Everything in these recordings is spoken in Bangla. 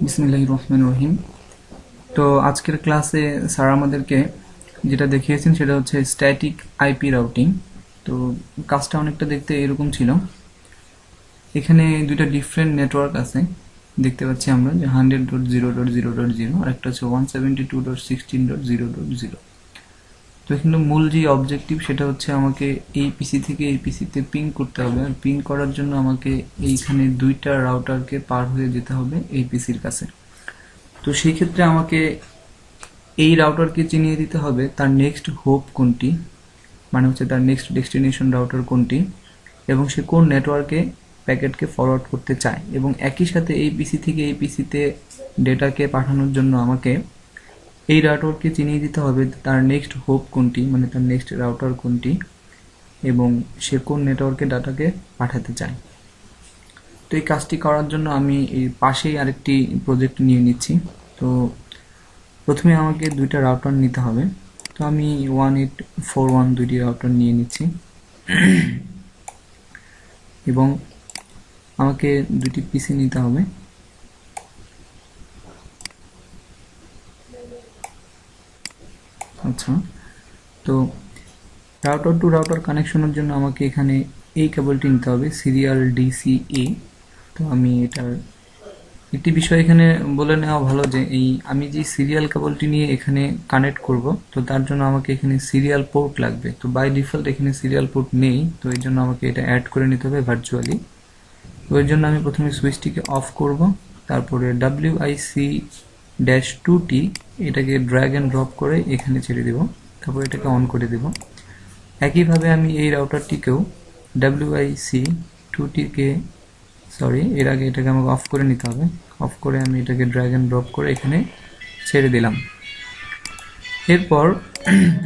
বিসমিল্লাহির রহমানির রহিম। তো আজকের ক্লাসে স্যার আমাদেরকে যেটা দেখিয়েছেন সেটা হচ্ছে স্ট্যাটিক আইপি রাউটিং। তো কাজটা অনেকটা দেখতে এরকম ছিল। এখানে দুইটা ডিফারেন্ট নেটওয়ার্ক আছে, দেখতে পাচ্ছি আমরা যে 100.0.0.0 আর একটা হচ্ছে 172.16.0.0। তো এখানে মূল যে অবজেক্টিভ সেটা হচ্ছে আমাকে এই পিসি থেকে এই পিসিতে পিং করতে হবে, আর পিং করার জন্য আমাকে এইখানে দুইটা রাউটারকে পার হয়ে যেতে হবে এই পিসির কাছে। তো সেই ক্ষেত্রে আমাকে এই রাউটারকে চিনিয়ে দিতে হবে তার নেক্সট হোপ কোনটি, মানে হচ্ছে তার নেক্সট ডেস্টিনেশন রাউটার কোনটি, এবং সে কোন নেটওয়ার্কে প্যাকেটকে ফরওয়ার্ড করতে চায়। এবং একই সাথে এই পিসি থেকে এই পিসিতে ডেটাকে পাঠানোর জন্য আমাকে এই রাউটারকে চিনিয়ে দিতে হবে তার নেক্সট হোপ কোনটি, মানে তার নেক্সট রাউটার কোনটি, এবং সে কোন নেটওয়ার্কে ডাটাকে পাঠাতে চায়। তো এই কাজটি করার জন্য আমি এই পাশেই আরেকটি প্রজেক্ট নিয়ে নিচ্ছি। তো প্রথমে আমাকে দুইটা রাউটার নিতে হবে। তো আমি 1841 দুইটি রাউটার নিয়ে নিচ্ছি এবং আমাকে দুটি পিসি নিতে হবে। আচ্ছা, তো রাউটার টু রাউটার কানেকশনের জন্য আমাকে এখানে এই কেবলটি নিতে হবে, সিরিয়াল ডিসিএ। তো আমি এটার একটি বিষয় এখানে বলে নেওয়া ভালো যে আমি যে সিরিয়াল কেবলটি নিয়ে এখানে কানেক্ট করব, তো তার জন্য আমাকে এখানে সিরিয়াল পোর্ট লাগবে। তো বাই ডিফল্ট এখানে সিরিয়াল পোর্ট নেই, তো এই জন্য আমাকে এটা অ্যাড করে নিতে হবে ভার্চুয়ালি। তো এর জন্য আমি প্রথমে সুইচটিকে অফ করব, তারপরে WIC-2T এটাকে ড্র্যাগ অ্যান্ড ড্রপ করে এখানে ছেড়ে দেব, তারপর এটাকে অন করে দেব। একইভাবে আমি এই রাউটারটিকেও WIC-2T-কে এর আগে এটাকে আমাকে অফ করে নিতে হবে। অফ করে আমি এটাকে ড্র্যাগ অ্যান্ড ড্রপ করে এখানে ছেড়ে দিলাম। এরপর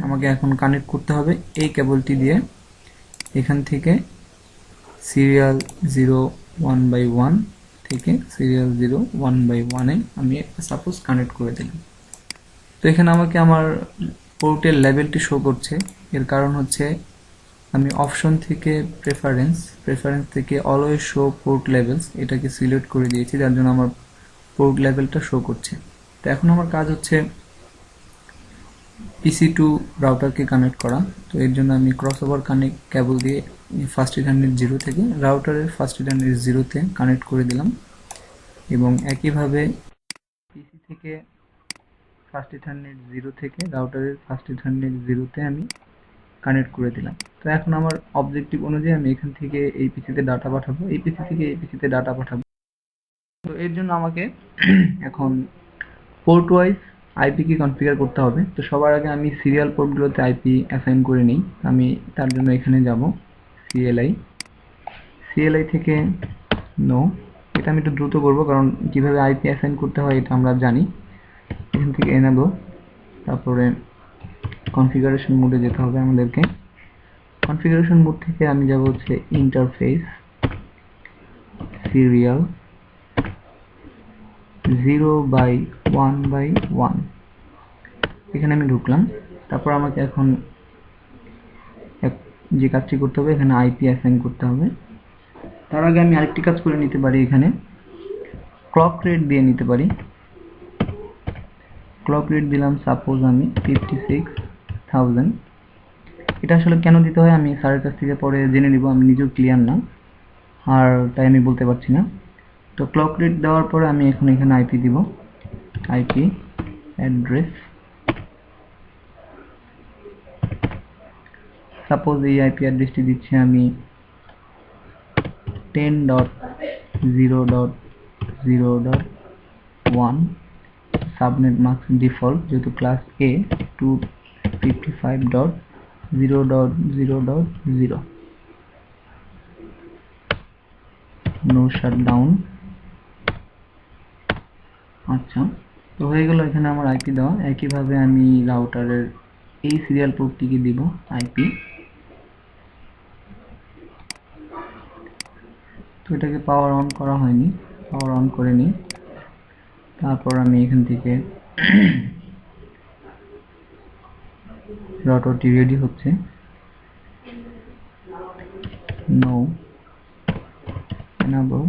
আমাকে এখন কানেক্ট করতে হবে এই কেবলটি দিয়ে এখান থেকে সিরিয়াল 0 1/1 থেকে সিরিয়াল 0 1/1-এ আমি সাপোজ কানেক্ট করে দিলাম। তো এখানে আমাকে আমার পোর্টের লেভেলটি শো করছে। এর কারণ হচ্ছে আমি অপশন থেকে প্রেফারেন্স থেকে অলওয়েজ শো পোর্ট লেভেলস এটাকে সিলেক্ট করে দিয়েছি, যার জন্য আমার পোর্ট লেভেলটা শো করছে। তো এখন আমার কাজ হচ্ছে পিসি টু রাউটারকে কানেক্ট করা। তো এর জন্য আমি ক্রস ওভার কানেক্ট কেবল দিয়ে ফার্স্ট ইথারনেট 0 থেকে রাউটারের ফার্স্ট ইথারনেট 0-তে কানেক্ট করে দিলাম, এবং একইভাবে পিসি থেকে ফার্স্ট ইথারনেট 0 থেকে রাউটারের ফার্স্ট ইথারনেট 0-তে আমি কানেক্ট করে দিলাম। তো এখন আমার অবজেক্টিভ অনুযায়ী আমি এখান থেকে এই পিসিতে ডাটা পাঠাবো, এই পিসি থেকে এই পিসিতে ডাটা পাঠাবো। তো এর জন্য আমাকে এখন পোর্ট ওয়াইজ আইপি কি কনফিগার করতে হবে। তো সবার আগে আমি সিরিয়াল পোর্টগুলোতে আইপি অ্যাসাইন করে নিই। আমি তার জন্য এখানে যাব সিএলআই থেকে নো। এটা আমি একটু দ্রুত করবো কারণ কিভাবে আইপি অ্যাসাইন করতে হয় এটা আমরা জানি। এখান থেকে এনেবল, তারপরে কনফিগারেশন মোডে যেতে হবে আমাদেরকে। কনফিগারেশন মোড থেকে আমি যাব হচ্ছে ইন্টারফেস, সিরিয়াল 0/1/1, এখানে আমি ঢুকলাম। তারপর আমাকে এখন যে কাজটি করতে হবে এখানে আইপি অ্যাসাইন করতে হবে। তার আগে আমি আরেকটি কাজ করে নিতে পারি, এখানে ক্লক রেট দিয়ে নিতে পারি। ক্লক রেট দিলাম সাপোজ আমি 56,000। এটা আসলে কেন দিতে হয় আমি স্যারের কাছ থেকে পরে জেনে নিব, আমি নিজেও ক্লিয়ার না, আর তাই আমি বলতে পারছি না। তো ক্লক রেট দেওয়ার পরে আমি এখন এখানে আইপি দিব, আইপি অ্যাড্রেস। সাপোজ এই আইপি অ্যাড্রেসটি দিচ্ছি আমি 10.0.0.1, সাবনেট মাস্ক ডিফল্ট যেহেতু ক্লাস এ 255.0.0.0, নো শাটডাউন। আচ্ছা, তো হয়ে গেল এখানে আমার আইপি দেওয়া। একইভাবে আমি রাউটারের এই সিরিয়াল পোর্টটিকে দিব আইপি। তো এটাকে পাওয়ার অন করা হয়নি, পাওয়ার অন করে নিই। তারপর আমি এখান থেকে রাউটারটি রেডি হচ্ছে, no enable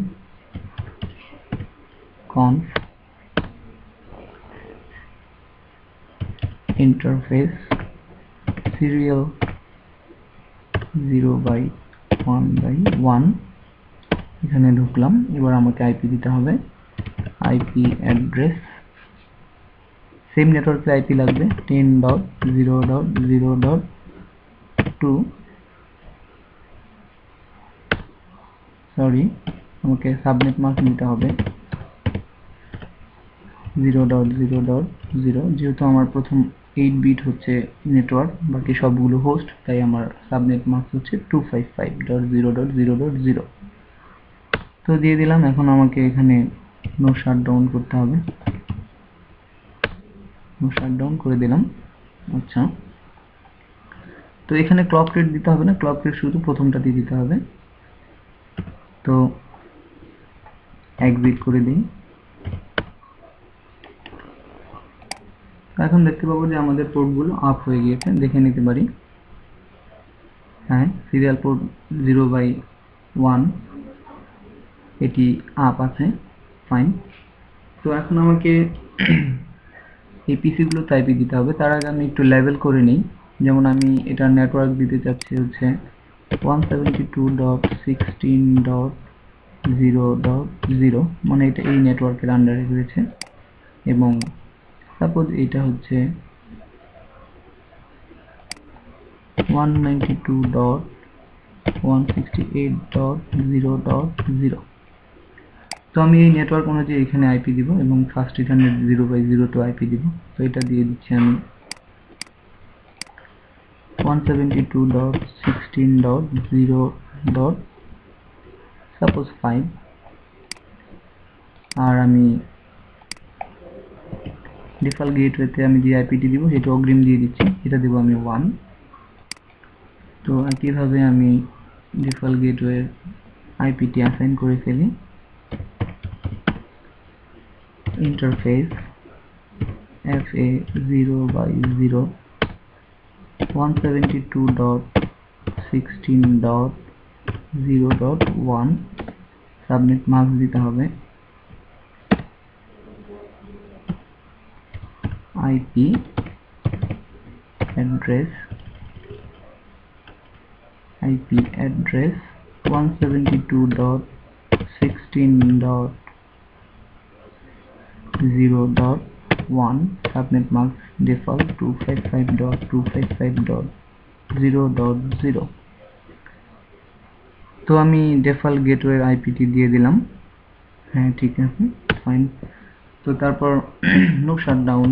conf interface serial 0/1/1 এখানে ঢুকলাম। এবার আমাকে আইপি দিতে হবে, আইপি অ্যাড্রেস সেম নেটওয়ার্কের আইপি লাগবে 10.0.0.2 সরি আমাকে সাবনেট মাস্ক দিতে হবে 0.0.0 যেহেতু আমার প্রথম 8 বিট হচ্ছে নেটওয়ার্ক, বাকি সবগুলো হোস্ট, তাই আমার সাবনেট মাস্ক হচ্ছে 255.0.0.0। তো দিয়ে দিলাম। এখন আমাকে এখানে নো শাটডাউন করতে হবে, নো শাটডাউন করে দিলাম। আচ্ছা, তো এখানে ক্লক রেট দিতে হবে না, ক্লক রেট শুধু প্রথমটাতে দিতে হবে। তো এক্সিট করে দিই। এখন দেখতে পাবো যে আমাদের পোর্টগুলো আপ হয়ে গিয়েছে, দেখে নিতে পারি। হ্যাঁ, সিরিয়াল পোর্ট 0/1 এটি আপ আছে, ফাইন। তো এখন আমাকে এই পিসিগুলোতে আইপি দিতে হবে। তার আগে আমি একটু লেভেল করে নিই। যেমন আমি এটা নেটওয়ার্ক দিতে চাচ্ছি হচ্ছে 172.16.0.0, মানে এটা এই নেটওয়ার্কের আন্ডারে রয়েছে। এবং সাপোজ এটা হচ্ছে 192.168.0.0। তো আমি এই নেটওয়ার্ক অনুযায়ী এখানে আইপি দিব এবং ফার্স্ট এখানে 0/0 আইপি দিব। তো এটা দিয়ে দিচ্ছি আমি 172.16.0. সাপোজ 5। আর আমি ডিফল্ট গেটওয়েতে আমি যে আইপিটি দিব সেটা অগ্রিম দিয়ে দিচ্ছি, এটা দেব আমি 1। তো একইভাবে আমি ডিফল্ট গেটওয়ে আইপিটি অ্যাসাইন করে ফেলি। ইন্টারফেস FA 0/0 172.16.0.1 সাবনেট মাস্ক দিতে হবে, IP address 172.16.0.1 subnet mask default 255.255.0.0। তো আমি ডিফল্ট গেটওয়ে আইপিটি দিয়ে দিলাম। হ্যাঁ, ঠিক আছে, ফাইন। তো তারপর নো শাটডাউন,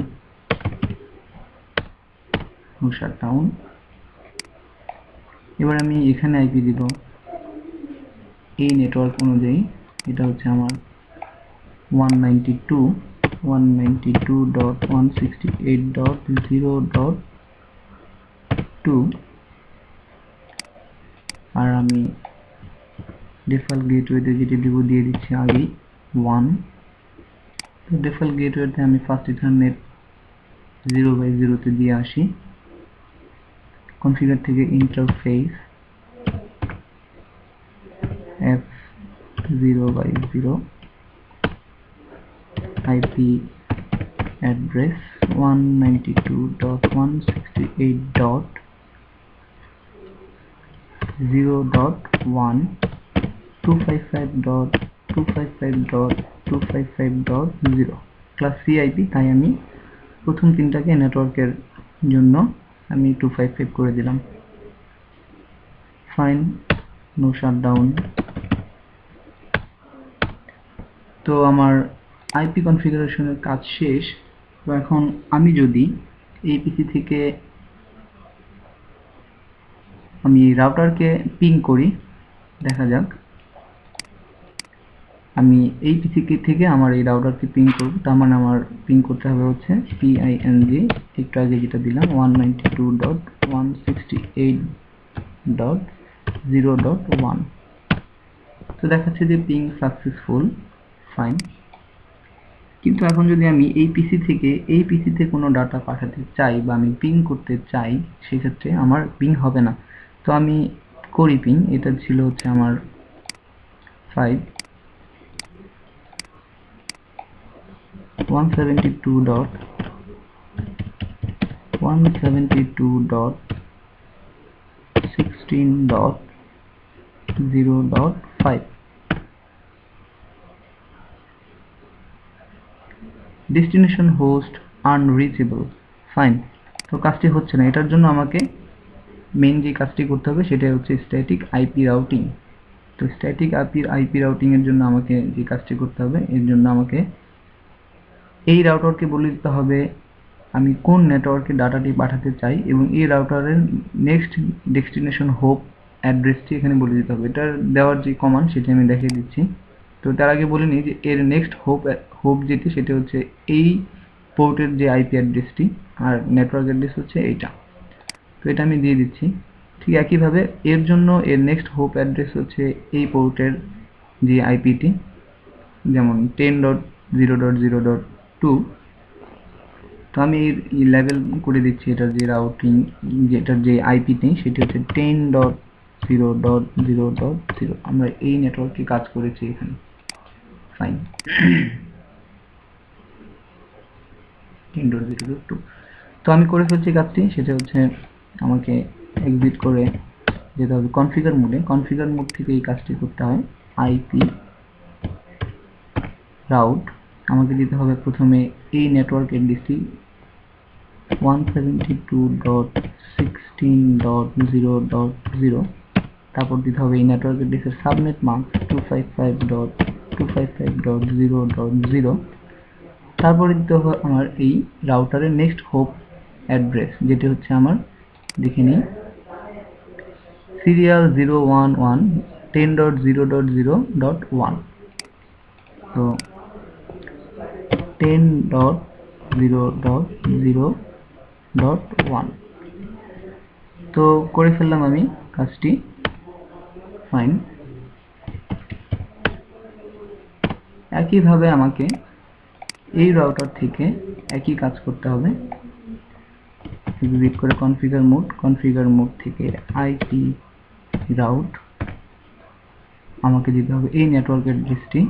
এবার আমি এখানে আইপি দিব এই নেটওয়ার্ক অনুযায়ী। এটা হচ্ছে আমার 192.168.0.2 আর আমি ডিফল্ট গেটওয়েতে যেটি দিব দিয়ে দিচ্ছি আগেই 1। তো ডিফল্ট গেটওয়েতে আমি ফার্স্ট ইথারনেট 0/0 তে দিয়ে আসি। কনফিগার থেকে interface F 0/0 IP address 192.168.0.1 255.255.255.0 class C IP, তাই আমি প্রথম তিনটাকে নেটওয়ার্কের জন্য আমি 255 করে দিলাম। Fine, no shutdown. তো আমার আইপি কনফিগারেশনের কাজ শেষ। তো এখন আমি যদি এই পিসি থেকে আমি রাউটারকে পিং করি, দেখা যাক। আমি এই পিসি থেকে আমার এই রাউটারকে পিং করব, তার মানে আমার পিং করতে হবে হচ্ছে PING, একটু আগে যেটা দিলাম 192.168.0.1। তো দেখাচ্ছে যে পিং সাকসেসফুল, ফাইন। কিন্তু এখন যদি আমি এই পিসি থেকে এই পিসিতে কোনো ডাটা পাঠাতে চাই বা আমি পিং করতে চাই, সেক্ষেত্রে আমার পিং হবে না। তো আমি করি পিং, এটা ছিল হচ্ছে আমার 172.168.0.1 172.16.0.5 ডেস্টিনেশন হোস্ট আনরিচেবল। ফাইন, তো কাজটি হচ্ছে না। এটার জন্য আমাকে মেন যে কাজটি করতে হবে সেটা হচ্ছে স্ট্যাটিক আইপি রাউটিং। তো স্ট্যাটিক আইপি রাউটিং এর জন্য আমাকে যে কাজটি করতে হবে, এর জন্য আমাকে এই রাউটারকে বলে দিতে হবে আমি কোন নেটওয়ার্কে ডাটাটি পাঠাতে চাই, এবং এই রাউটারের নেক্সট ডেস্টিনেশন হোপ অ্যাড্রেসটি এখানে বলে দিতে হবে। এটার দেওয়ার যে কমান্ড সেটি আমি দেখিয়ে দিচ্ছি। তো তার আগে বলে নিই যে এর নেক্সট হোপ যেটি সেটা হচ্ছে এই পোর্টের যে আইপি অ্যাড্রেসটি, আর নেটওয়ার্ক অ্যাড্রেস হচ্ছে এইটা। তো এটা আমি দিয়ে দিচ্ছি। ঠিক একইভাবে এর জন্য এর নেক্সট হোপ অ্যাড্রেস হচ্ছে এই পোর্টের যে আইপিটি, যেমন 10.0.0.2। তো আমি এই লেভেল করে দিচ্ছি এটার যে রাউটিং, যেটার যে আইপিটি সেটি হচ্ছে 10.0.0.0। আমরা এই নেটওয়ার্কে কাজ করেছি এখানে। ফাইন, 10.0.2। তো আমি করে ফেলছি কাজটি। সেটা হচ্ছে আমাকে এক্সিট করে যেতে হবে কনফিগার মোডে। কনফিগার মোড থেকে এই কাজটি করতে হয়। আইপি রাউট আমাকে দিতে হবে প্রথমে এই নেটওয়ার্ক অ্যাড্রেসটি 172.16.0.0। তারপর দিতে হবে এই নেটওয়ার্ক অ্যাড্রেসের সাবনেট মাস্ক 255.255.0.0। তারপরে দিতে হবে আমার এই রাউটারের নেক্সট হোপ অ্যাড্রেস, যেটি হচ্ছে আমার, দেখে নিই, সিরিয়াল 011 10.0.0.1। তো 10.0.0.1 তো করে ফেললাম আমি কাজটি। ফাইন, একইভাবে আমাকে এই রাউটার থেকে একই কাজ করতে হবে। এক্সিট করে কনফিগার মোড থেকে আইপি রাউট আমাকে দিতে হবে এই নেটওয়ার্ক অ্যাড্রেসটি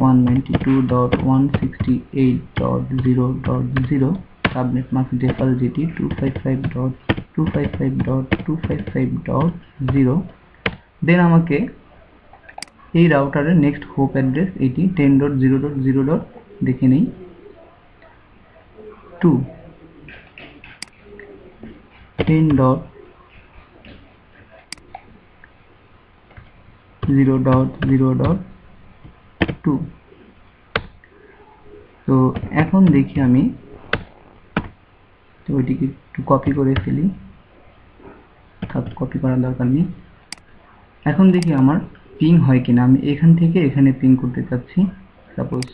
192.168.0.0, সাবনেট মাস্ক ডিফল্ট যেটি 255.255.255.0। দেন আমাকে এই রাউটারের নেক্সট হোপ অ্যাড্রেস এটি 10.0.0. দেখে নেই 2 10.0.0.2। তো এখন দেখি আমি, তো ওইটিকে একটু কপি করে ফেলি, কপি করার দরকার নেই। এখন দেখি আমার পিং হয় কিনা। আমি এখান থেকে এখানে পিং করতে চাচ্ছি। সাপোজ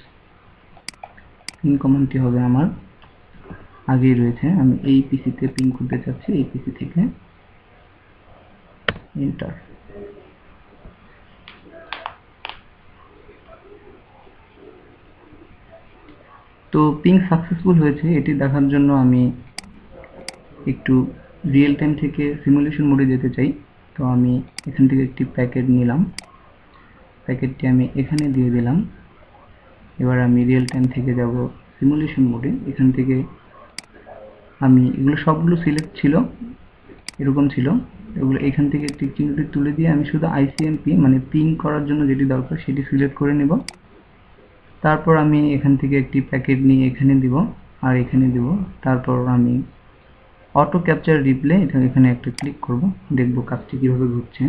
পিং কমান্ডটি হবে আমার আগেই রয়েছে, আমি এই পিসিতে পিং করতে চাচ্ছি, এই পিসি থেকে এন্টার। তো পিং সাকসেসফুল হয়েছে এটি দেখার জন্য আমি একটু রিয়েল টাইম থেকে সিমুলেশন মোডে যেতে চাই। তো আমি এখান থেকে একটি প্যাকেট নিলাম, প্যাকেটটি আমি এখানে দিয়ে দিলাম। এবার আমি রিয়েল টাইম থেকে যাব সিমুলেশন মোডে। এখান থেকে আমি এগুলো সবগুলো সিলেক্ট ছিল, এরকম ছিল, এগুলো এখান থেকে টিক চিহ্নটি তুলে দিয়ে আমি শুধু আইসিএমপি মানে পিং করার জন্য যেটি দরকার সেটি সিলেক্ট করে নেব। তারপর আমি এখান থেকে একটি প্যাকেট নিয়ে এখানে দিব আর এখানে দিব। তারপর আমি অটো ক্যাপচার রিপ্লে এখানে একটা ক্লিক করব, দেখব কাজটি কিভাবে ঘটছে।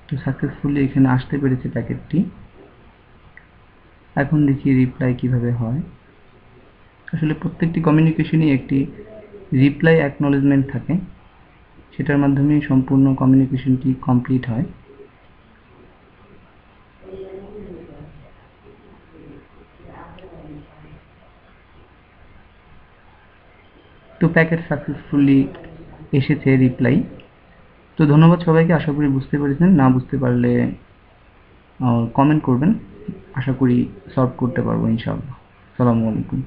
তো সাকসেসফুলি এখানে আসতে পেরেছে প্যাকেটটি। এখন দেখি রিপ্লাই কিভাবে হয়। আসলে প্রত্যেকটি কমিউনিকেশনই একটি রিপ্লাই অ্যাকনলেজমেন্ট থাকে, সেটার মাধ্যমেই সম্পূর্ণ কমিউনিকেশনটি কমপ্লিট হয়। তো প্যাকেট সাকসেসফুলি এসেছে রিপ্লাই। তো ধন্যবাদ সবাইকে, আশা করি বুঝতে পেরেছেন। না বুঝতে পারলে কমেন্ট করবেন, আশা করি সলভ করতে পারবো ইনশাআল্লাহ। আসসালামু আলাইকুম।